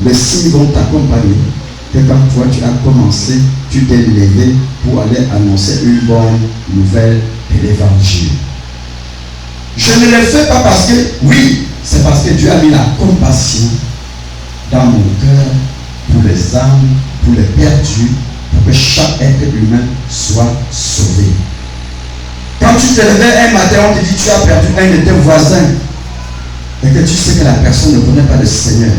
Les signes vont t'accompagner. Que quand toi tu as commencé, tu t'es levé pour aller annoncer une bonne nouvelle de l'évangile. Je ne le fais pas parce que, oui, c'est parce que Dieu a mis la compassion dans mon cœur pour les âmes, pour les perdus, pour que chaque être humain soit sauvé. Quand tu te levais un matin, on te dit tu as perdu un de tes voisins et que tu sais que la personne ne connaît pas le Seigneur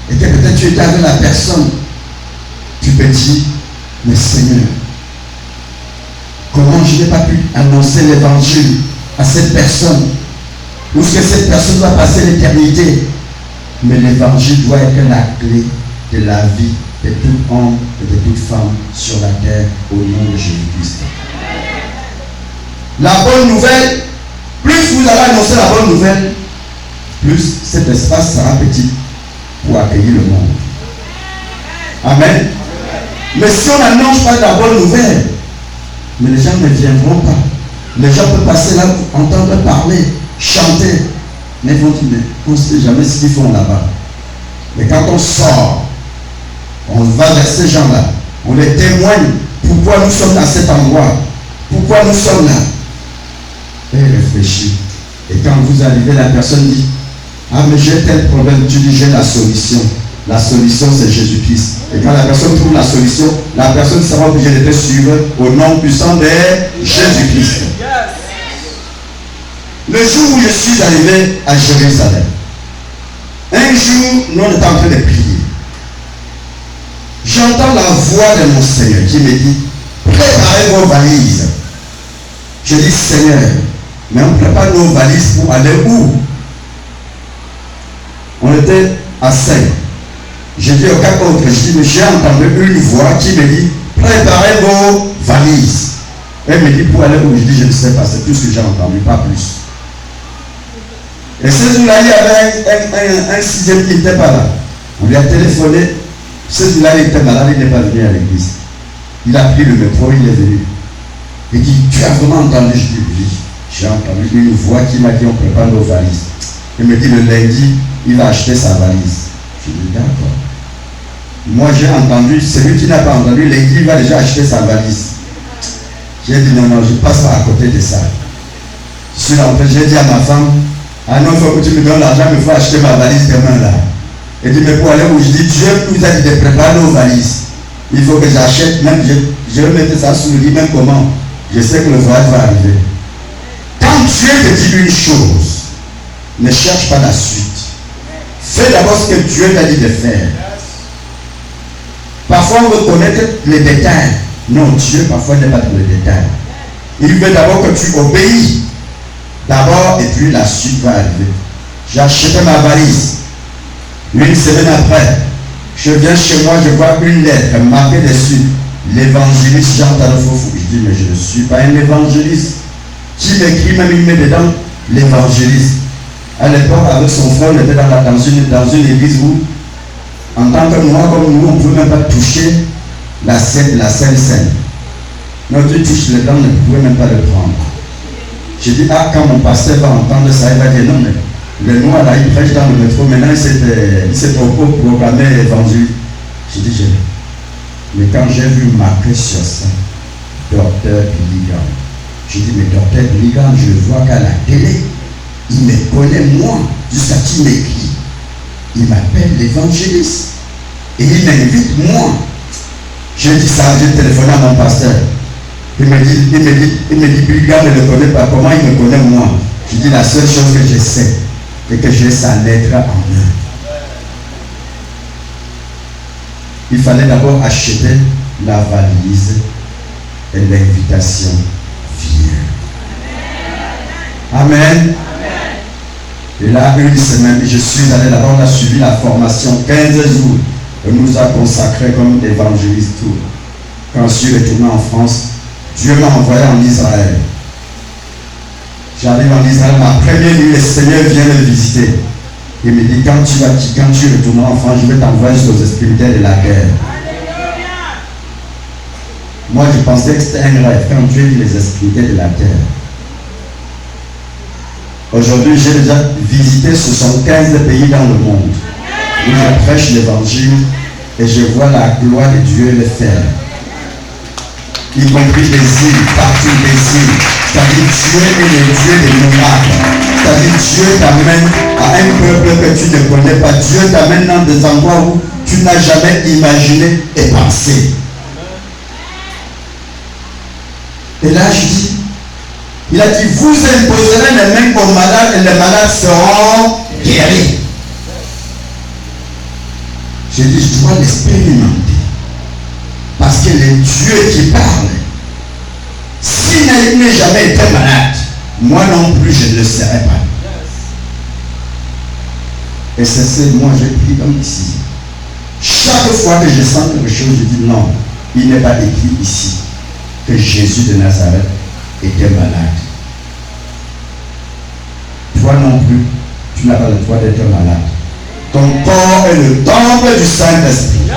et que peut-être tu étais avec la personne, tu peux dire, mais Seigneur, comment je n'ai pas pu annoncer l'évangile à cette personne, ou est-ce que cette personne va passer l'éternité? Mais l'évangile doit être la clé de la vie de tout homme et de toute femme sur la terre au nom de Jésus-Christ. La bonne nouvelle, plus vous allez annoncer la bonne nouvelle, plus cet espace sera petit pour accueillir le monde. Amen. Mais si on n'annonce pas la bonne nouvelle, mais les gens ne viendront pas. Les gens peuvent passer là, entendre parler, chanter, mais ils vont dire, mais on ne sait jamais ce qu'ils font là-bas. Mais quand on sort, on va vers ces gens-là, on les témoigne, pourquoi nous sommes dans cet endroit, pourquoi nous sommes là. Et réfléchis. Et quand vous arrivez, la personne dit, ah mais j'ai tel problème, tu dis j'ai la solution. La solution c'est Jésus-Christ. Et quand la personne trouve la solution, la personne sera obligée de te suivre au nom puissant de Jésus-Christ. Le jour où je suis arrivé à Jérusalem, un jour, nous on était en train de prier. J'entends la voix de mon Seigneur qui me dit, préparez vos valises. Je dis, Seigneur, mais on prépare nos valises pour aller où? On était à 5. Je dis au cas autre, je dis, mais j'ai entendu une voix qui me dit, préparez vos valises. Elle me dit, pour aller où? Je dis, je ne sais pas, c'est tout ce que j'ai entendu, pas plus. Et ce jour-là, il y avait un sixième qui n'était pas là. On lui a téléphoné. Ce jour-là, il était malade, il n'est pas venu à l'église. Il a pris le métro, il est venu. Il dit, tu as vraiment entendu? Je dis, oui. J'ai entendu une voix qui m'a dit, on prépare nos valises. Il me dit, le lundi, il va acheter sa valise. Je dis, d'accord. Moi, j'ai entendu, celui qui n'a pas entendu, lundi, il va déjà acheter sa valise. J'ai dit, non, je passe pas à côté de ça. Je suis rentré, j'ai dit à ma femme, ah non, il faut que tu me donnes l'argent, mais il faut acheter ma valise demain là. Elle dit, mais pour aller où? Je dis, Dieu nous a dit de préparer nos valises. Il faut que j'achète, même je vais mettre ça sous le lit, même comment. Je sais que le voyage va arriver. Quand Dieu te dit une chose, ne cherche pas la suite. Fais d'abord ce que Dieu t'a dit de faire. Parfois on veut connaître les détails. Non, Dieu parfois n'est pas dans les détails. Il veut d'abord que tu obéis. D'abord, et puis la suite va arriver. J'ai acheté ma valise. Une semaine après, je viens chez moi, je vois une lettre marquée dessus. L'évangéliste Jean Talofofou. Je dis, mais je ne suis pas un évangéliste. Qui m'écrit, même il met dedans l'évangéliste. À l'époque, avec son frère, on était dans une église où, en tant que moi, comme nous, on ne pouvait même pas toucher la Sainte Seine. Notre touche les dents, on ne pouvait même pas le prendre. J'ai dit, ah, quand mon pasteur va entendre ça, il va dire, non, mais le noir là, il prêche dans le métro, maintenant il s'est proclamé évangile. J'ai dit, mais quand j'ai vu marqué sur ça, docteur Billigan, j'ai dit, mais docteur Billigan, je le vois qu'à la télé, il me connaît moi, jusqu'à qui m'écrit. Il m'appelle l'évangéliste. Et il m'invite moi. J'ai dit ça, j'ai téléphoné à mon pasteur. Il me dit, Billigan ne le connaît pas. Comment il me connaît moi? Je dis, la seule chose que je sais, c'est que j'ai sa lettre en main. Il fallait d'abord acheter la valise et l'invitation vient. Amen. Et là, une semaine, je suis allé là-bas, on a suivi la formation 15 jours. On nous a consacrés comme évangélistes. Quand je suis retourné en France, Dieu m'a envoyé en Israël. J'arrive en Israël, ma première nuit, le Seigneur vient me visiter. Il me dit, quand tu retourneras en France, je vais t'envoyer sur les spirituels de la guerre. Moi, je pensais que c'était un rêve quand Dieu dit les spirituels de la terre. Aujourd'hui, j'ai déjà visité 75 pays dans le monde. où je prêche l'évangile et je vois la gloire de Dieu le faire. Y compris des îles, partout des îles. C'est-à-dire Dieu est le Dieu des miracles. C'est-à-dire Dieu t'amène à un peuple que tu ne connais pas. Dieu t'amène dans des endroits où tu n'as jamais imaginé et pensé. Et là je dis, il a dit, vous imposerez les mains aux malades et les malades seront guéris. J'ai dit, je dois l'expérimenter. Parce que le Dieu qui parle, s'il n'a jamais été malade, moi non plus je ne le serai pas. Et c'est moi j'ai pris comme ici. Chaque fois que je sens quelque chose, je dis non, il n'est pas écrit ici que Jésus de Nazareth était malade. Toi non plus, tu n'as pas le droit d'être malade. Ton corps est le temple du Saint-Esprit.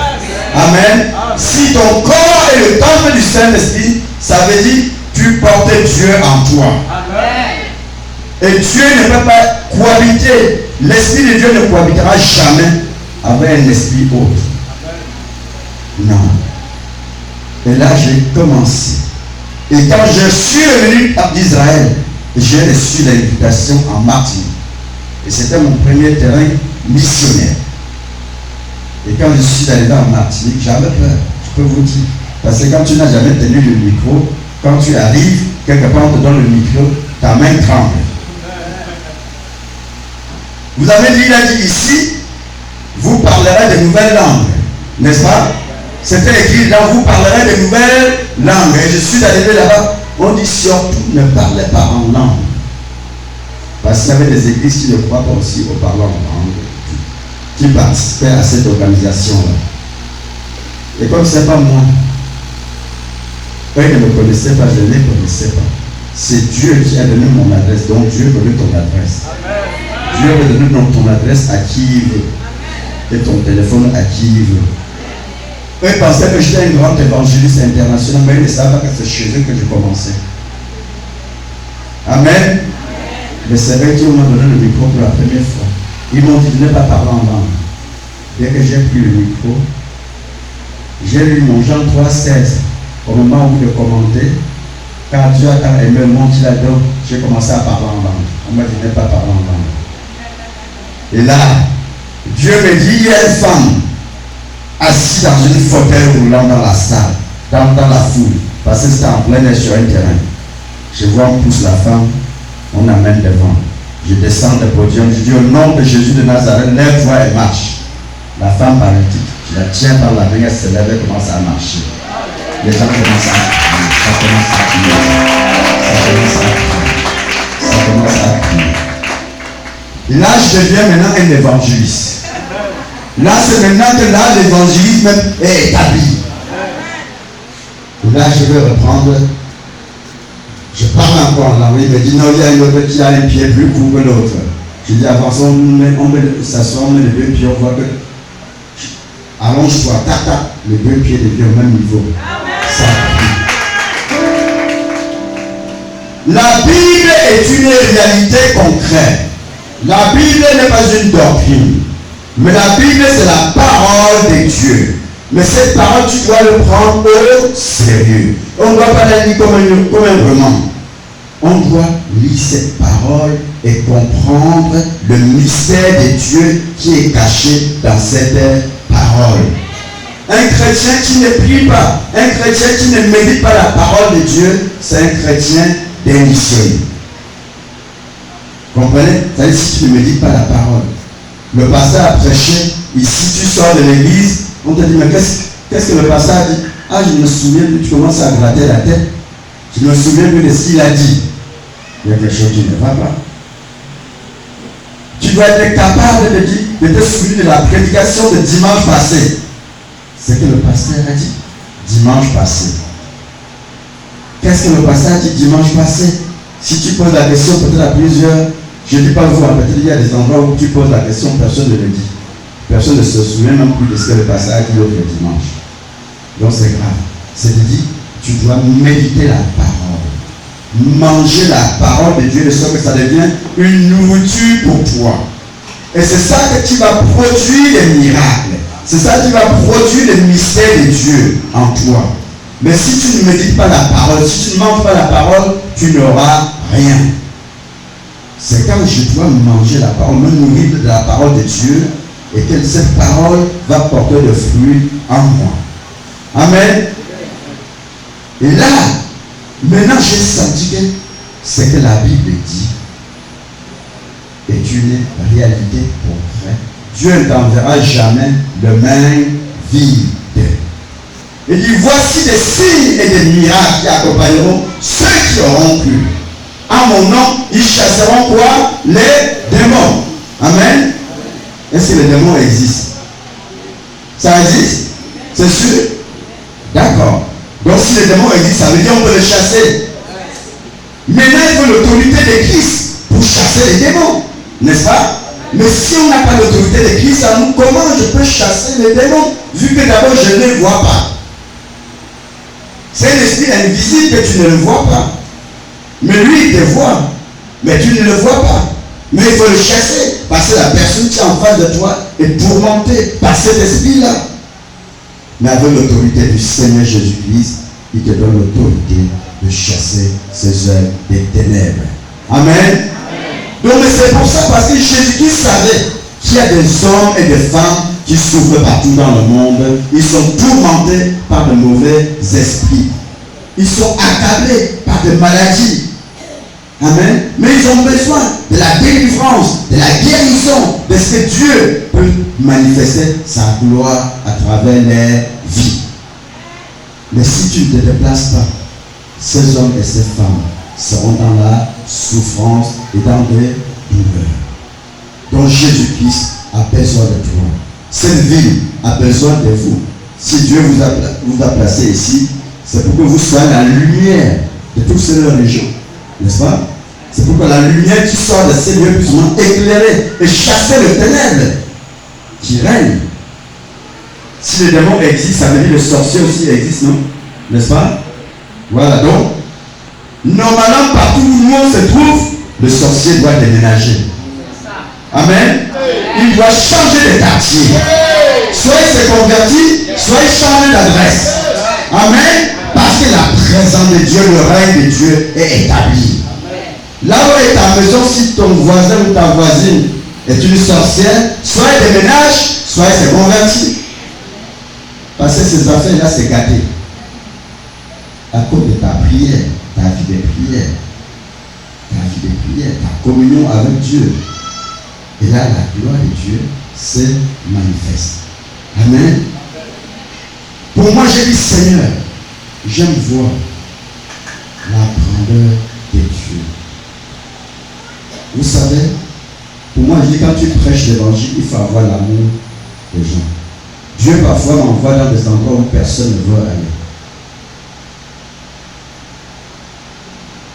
Amen. Si ton corps est le temple du Saint-Esprit, ça veut dire tu portes Dieu en toi. Amen. Et Dieu ne peut pas cohabiter. L'Esprit de Dieu ne cohabitera jamais avec un esprit autre. Non. Et là, j'ai commencé. Et quand je suis revenu d'Israël, j'ai reçu l'invitation en Martinique. Et c'était mon premier terrain missionnaire. Et quand je suis arrivé en Martinique, j'avais peur, je peux vous dire. Parce que quand tu n'as jamais tenu le micro, quand tu arrives, quelque part on te donne le micro, ta main tremble. Vous avez dit, il a dit ici, vous parlerez de nouvelles langues, n'est-ce pas? C'était écrit là, vous parlerez de nouvelles langues. Et je suis arrivé là-bas, on dit surtout, ne parlez pas en langue. Parce qu'il y avait des églises qui ne croient pas aussi au parlant en langue, qui participaient à cette organisation-là. Et comme ce n'est pas moi, eux ne me connaissaient pas, je ne les connaissais pas. C'est Dieu qui a donné mon adresse, donc Dieu connaît ton adresse. Amen. Dieu va donner ton adresse à qui il veut. Et ton téléphone à qui il veut. Eux pensaient que j'étais un grand évangéliste international, mais ils ne savaient pas que c'est chez eux que je commençais. Amen. Mais c'est vrai qu'ils m'ont donné le micro pour la première fois. Ils m'ont dit de ne pas parler en langue. Dès que j'ai pris le micro, j'ai lu mon Jean 3,16 au moment où je commentais. Car Dieu a tant aimé le monde qu'il a donné, j'ai commencé à parler en langue. On m'a dit de ne pas parler en langue. Et là, Dieu me dit, il y a une femme assise dans une fauteuil roulant dans la salle, dans la foule, parce que c'était en plein air sur un terrain. Je vois, on pousse la femme, on amène devant. Je descends du podium, je dis au nom de Jésus de Nazareth, lève-toi et marche. La femme paralytique, je la tiens par la main, elle se lève et commence à marcher. Les gens commencent à crier, ça commence à crier, ça commence à crier. Et là, je deviens maintenant un évangéliste. Là, c'est maintenant que là, l'évangélisme est établi. Et là, je vais reprendre. Je parle encore en langue. Il me dit, non, il y a une autre qui a un pied plus court que l'autre. Je dis, avançons, on s'assoit, on met les deux pieds, on voit que. Allonge-toi, tata, les deux pieds deviennent au même niveau. Ça. La Bible est une réalité concrète. La Bible n'est pas une doctrine. Mais la Bible, c'est la parole de Dieu. Mais cette parole, tu dois le prendre au sérieux. On ne doit pas la lire comme un roman. On doit lire cette parole et comprendre le mystère de Dieu qui est caché dans cette parole. Un chrétien qui ne prie pas, un chrétien qui ne médite pas la parole de Dieu, c'est un chrétien démissionné. Comprenez? C'est-à-dire si tu ne médites pas la parole. Le pasteur a prêché, ici tu sors de l'église, on te dit, mais qu'est-ce que le pasteur a dit? Ah, je me souviens plus, tu commences à gratter la tête. Je me souviens plus de ce qu'il a dit. Il y a quelque chose qui ne va pas. Tu dois être capable de te souvenir de la prédication de dimanche passé. C'est que le pasteur a dit dimanche passé. Qu'est-ce que le pasteur a dit dimanche passé? Si tu poses la question peut-être à plusieurs, je ne dis pas vous, peut-être il y a des endroits où tu poses la question, personne ne le dit. Personne ne se souvient même plus de ce que le pasteur a dit l'autre dimanche. Donc c'est grave. C'est-à-dire, tu dois méditer la parole. Manger la parole de Dieu de sorte que ça devient une nourriture pour toi. Et c'est ça que tu vas produire les miracles. C'est ça qui va produire le mystère de Dieu en toi. Mais si tu ne médites pas la parole, si tu ne manges pas la parole, tu n'auras rien. C'est quand je dois manger la parole, me nourrir de la parole de Dieu, et que cette parole va porter le fruit en moi. Amen. Et là, maintenant j'ai senti que ce que la Bible dit est une réalité concrète. Dieu ne t'enverra jamais le même vide. Il dit, voici des signes et des miracles qui accompagneront ceux qui auront cru. À mon nom, ils chasseront quoi? Les démons. Amen. Est-ce que les démons existent? Ça existe? C'est sûr? D'accord. Donc si les démons existent, ça veut dire qu'on peut les chasser. Maintenant, il faut l'autorité de Christ pour chasser les démons. N'est-ce pas? Mais si on n'a pas l'autorité de Christ en nous, comment je peux chasser les démons? Vu que d'abord je ne les vois pas. C'est un esprit invisible que tu ne le vois pas. Mais lui, il te voit. Mais tu ne le vois pas. Mais il faut le chasser. Parce que la personne qui est en face de toi est tourmentée par cet esprit-là. Mais avec l'autorité du Seigneur Jésus-Christ, il te donne l'autorité de chasser ces œuvres des ténèbres. Amen. Donc c'est pour ça, parce que Jésus-Christ savait qu'il y a des hommes et des femmes qui souffrent partout dans le monde. Ils sont tourmentés par de mauvais esprits. Ils sont accablés par des maladies. Amen. Mais ils ont besoin de la délivrance, de la guérison, de ce que Dieu peut manifester sa gloire à travers leur vie. Mais si tu ne te déplaces pas, ces hommes et ces femmes seront dans la souffrance et dans des douleurs. Donc Jésus-Christ a besoin de toi. Cette ville a besoin de vous. Si Dieu vous a placé ici, c'est pour que vous soyez la lumière de toutes ces régions. N'est-ce pas? C'est pour que la lumière qui sort de ces lieux puisse éclairer et chasser le ténèbre qui règne. Si les démons existent, ça veut dire que les sorciers aussi existent, non? N'est-ce pas? Voilà, donc, normalement, partout où nous on se trouve, le sorcier doit déménager. Amen. Il doit changer de quartier. Soit il s'est converti, soit il change d'adresse. Amen. Parce que la présence de Dieu, le règne de Dieu est établi. Là où est ta maison, si ton voisin ou ta voisine est une sorcière, soit elle déménage, soit elle s'est convertie. Parce que ces affaires-là, c'est gâté. À cause de ta prière, ta vie de prière, ta communion avec Dieu. Et là, la gloire de Dieu se manifeste. Amen. Pour moi, j'ai dit, Seigneur, j'aime voir la grandeur de Dieu. Vous savez, pour moi, je dis, quand tu prêches l'évangile, il faut avoir l'amour des gens. Dieu parfois m'envoie dans des endroits où personne ne veut aller.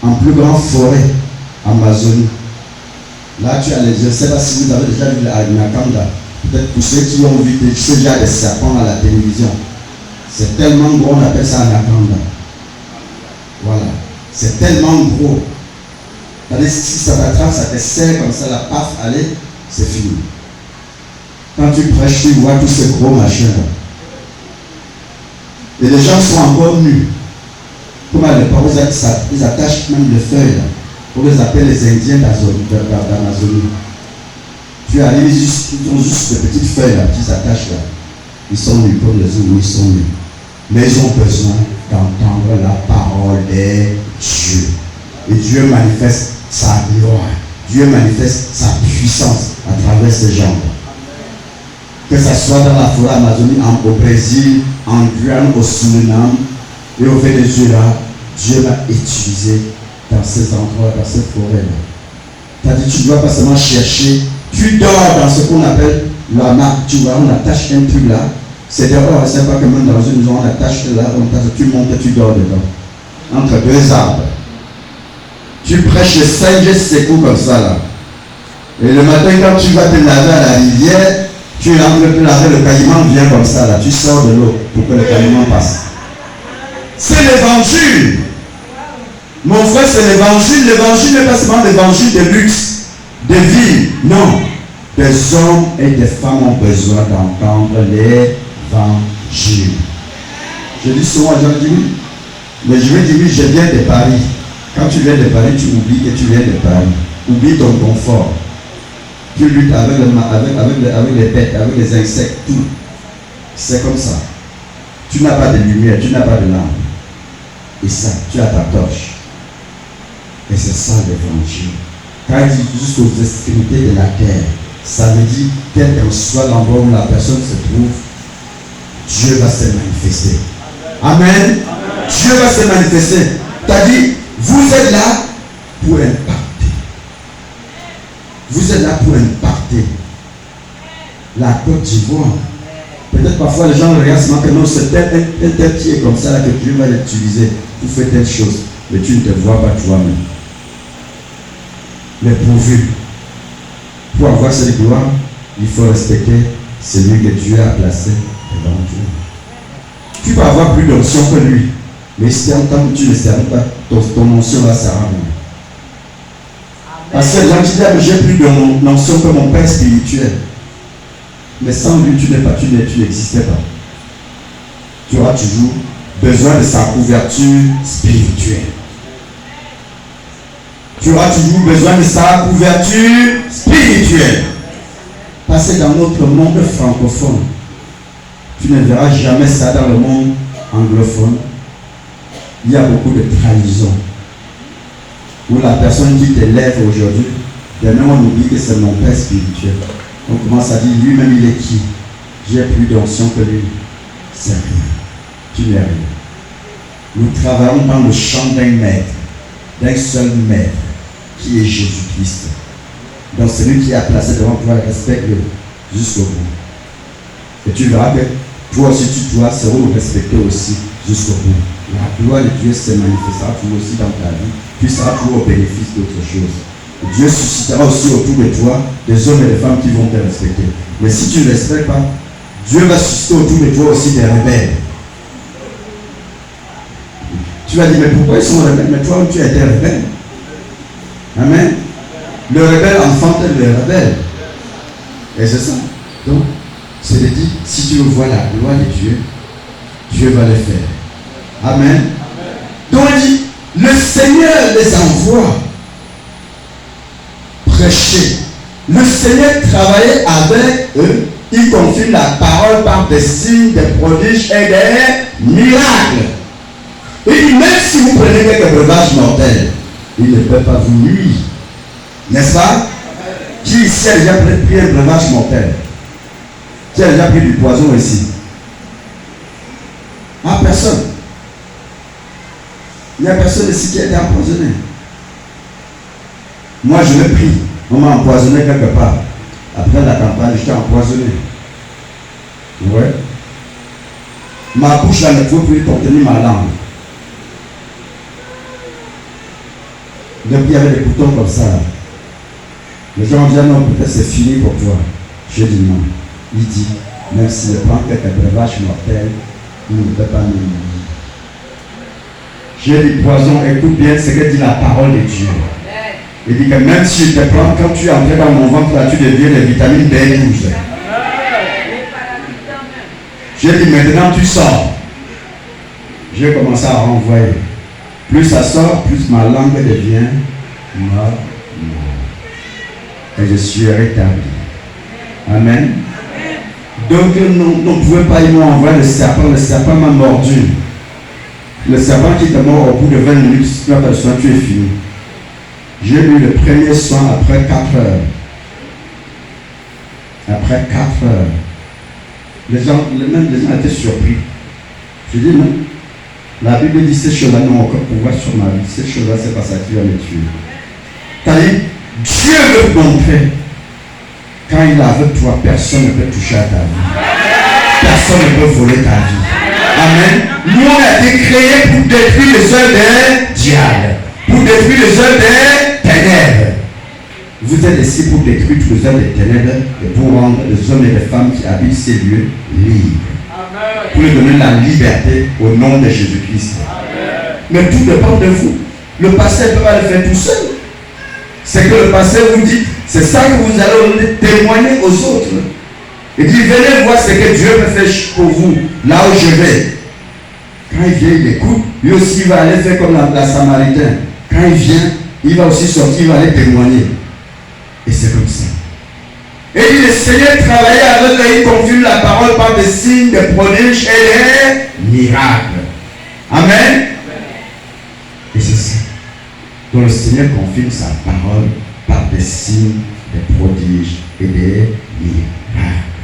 En plus grande forêt, Amazonie. Là, tu as les yeux. Je ne sais pas si vous avez déjà vu la Nakanda. Peut-être pour ceux qui ont vu déjà des serpents à la télévision. C'est tellement gros, on appelle ça Nakanda. Voilà. C'est tellement gros. Si ça t'attrape, ça te serre comme ça, la paf, allez, c'est fini. Quand tu prêches, tu vois tous ces gros machins-là. Et les gens sont encore nus. Comment les parents, ils attachent même les feuilles là. Pour les appeler les Indiens d'Amazonie. Tu arrives, ils ont juste des petites feuilles là, qui s'attachent là. Ils sont nus comme les Zoulous, ils sont nus. Mais ils ont besoin d'entendre la parole de Dieu. Et Dieu manifeste sa gloire. Dieu manifeste sa puissance à travers ces gens. Que ce soit dans la forêt Amazonie, au Brésil, en Guyane, au Suriname et au Venezuela, Dieu va utiliser dans ces endroits, dans ces forêts-là. C'est-à-dire, tu ne dois pas seulement chercher, tu dors dans ce qu'on appelle la marque, tu vois, on attache un truc là, c'est dehors, c'est pas que même dans une maison, on attache là, tu montes et tu dors dedans, entre deux arbres. Tu prêches 5 gestes comme ça là. Et le matin, quand tu vas te laver à la rivière, tu rentres pour laver, le caïman vient comme ça là, tu sors de l'eau pour que le caïman passe. C'est l'évangile. Mon frère, c'est l'évangile. L'évangile n'est pas seulement l'évangile de luxe, de vie. Non. Des hommes et des femmes ont besoin d'entendre l'évangile. Je dis souvent, je dis oui. Mais je vais dire oui, je viens de Paris. Quand tu viens de Paris, tu oublies que tu viens de Paris. Oublie ton confort. Tu luttes avec les bêtes, avec les insectes, tout. C'est comme ça. Tu n'as pas de lumière, tu n'as pas de lampe. Et ça, tu as ta torche. Et c'est ça l'évangile. Quand il dit jusqu'aux extrémités de la terre, ça veut dire quel que soit l'endroit où la personne se trouve, Dieu va se manifester. Amen. Dieu va se manifester. C'est-à-dire, vous êtes là pour impacter. Vous êtes là pour impacter la Côte d'Ivoire. Peut-être parfois les gens regardent seulement que non, c'est tel qui est comme ça là, que Dieu va l'utiliser pour faire telle chose. Mais tu ne te vois pas toi-même. Mais pourvu, pour avoir cette gloire, il faut respecter celui que Dieu a placé devant Dieu. Tu peux avoir plus d'onction que lui, mais si tant que tu ne sers pas, ton onction va s'arranger. Parce que les gens disent, j'ai plus d'onction que mon père spirituel. Mais sans lui, tu n'existais pas. Tu auras toujours besoin de sa couverture spirituelle. Tu auras toujours besoin de sa couverture spirituelle. Parce que dans notre monde francophone, tu ne verras jamais ça dans le monde anglophone. Il y a beaucoup de trahison. Où la personne qui t'élève aujourd'hui, demain on oublie que c'est mon père spirituel. On commence à dire, lui-même il est qui? J'ai plus d'onction que lui. C'est rien. Tu n'es rien. Nous travaillons dans le champ d'un maître, d'un seul maître, qui est Jésus-Christ. Donc celui qui a placé devant toi, respecte-le jusqu'au bout. Et tu verras que toi aussi tu dois se respecter aussi jusqu'au bout. La gloire de Dieu se manifestera toujours aussi dans ta vie, puis sera toujours au bénéfice d'autre chose. Et Dieu suscitera aussi autour de toi des hommes et des femmes qui vont te respecter. Mais si tu ne respectes pas, Dieu va susciter autour de toi aussi des rebelles. Tu vas dire, mais pourquoi ils sont rebelles? Mais toi, tu as été rebelle. Amen. Le rebelle enfante le rebelle. Et c'est ça. Donc, c'est de dire, si tu veux voir la gloire de Dieu, Dieu va le faire. Amen. Donc, il dit, le Seigneur les envoie prêcher. Le Seigneur travaillait avec eux. Il confirme la parole par des signes, des prodiges et des miracles. Il dit, même si vous prenez quelques breuvages mortels, il ne peut pas vous nuire. N'est-ce pas? Qui ici a déjà pris un breuvage mortel? Qui a déjà pris du poison ici? Ah, personne. Il n'y a personne ici qui a été empoisonné. Moi, je l'ai pris. On m'a empoisonné quelque part. Après la campagne, j'étais empoisonné. Ouais. Ma bouche là ne pouvait plus contenir ma langue. Depuis, il y avait des boutons comme ça. Les gens disent non, peut-être c'est fini pour toi. Je dis non. Il dit, même s'il prend quelques breuvages mortels, il ne peut pas nous nuire. J'ai dit, poison, écoute bien ce que dit la parole de Dieu. Il dit que même si je te prends, quand tu es entré dans mon ventre, là, tu deviens des vitamines B12. J'ai dit, maintenant tu sors. J'ai commencé à renvoyer. Plus ça sort, plus ma langue devient morte. Et je suis rétabli. Amen. Donc, on ne pouvait pas, ils m'ont envoyé le serpent m'a mordu. Le serpent qui te mord au bout de 20 minutes, si tu as besoin, tu es fini. J'ai eu le premier soin après 4 heures. Après 4 heures. Les gens étaient surpris. Je dis non. La Bible dit ces choses-là n'ont aucun pouvoir sur ma vie. Ces choses-là, c'est pas ça qui va me tuer. C'est-à-dire, Dieu veut montrer. Quand il est avec toi, personne ne peut toucher à ta vie. Personne ne peut voler ta vie. Amen. Nous, on a été créés pour détruire les œuvres des diables. Pour détruire les œuvres des ténèbres. Vous êtes ici pour détruire tous les œuvres des ténèbres et pour rendre les hommes et les femmes qui habitent ces lieux libres. Amen. Pour leur donner la liberté au nom de Jésus-Christ. Mais tout dépend de vous. Le pasteur ne peut pas le faire tout seul. C'est que le pasteur vous dit, C'est ça que vous allez témoigner aux autres. Il dit, venez voir ce que Dieu peut faire pour vous, là où je vais. Quand il vient, il écoute. Lui aussi, il va aller faire comme la Samaritaine. Quand il vient, il va aussi sortir, il va aller témoigner. Et c'est comme ça. Et il dit, le Seigneur travaillait avec eux, il confirme la parole par des signes, des prodiges et des miracles. Amen. Et c'est ça. Donc le Seigneur confirme sa parole par des signes, des prodiges et des miracles.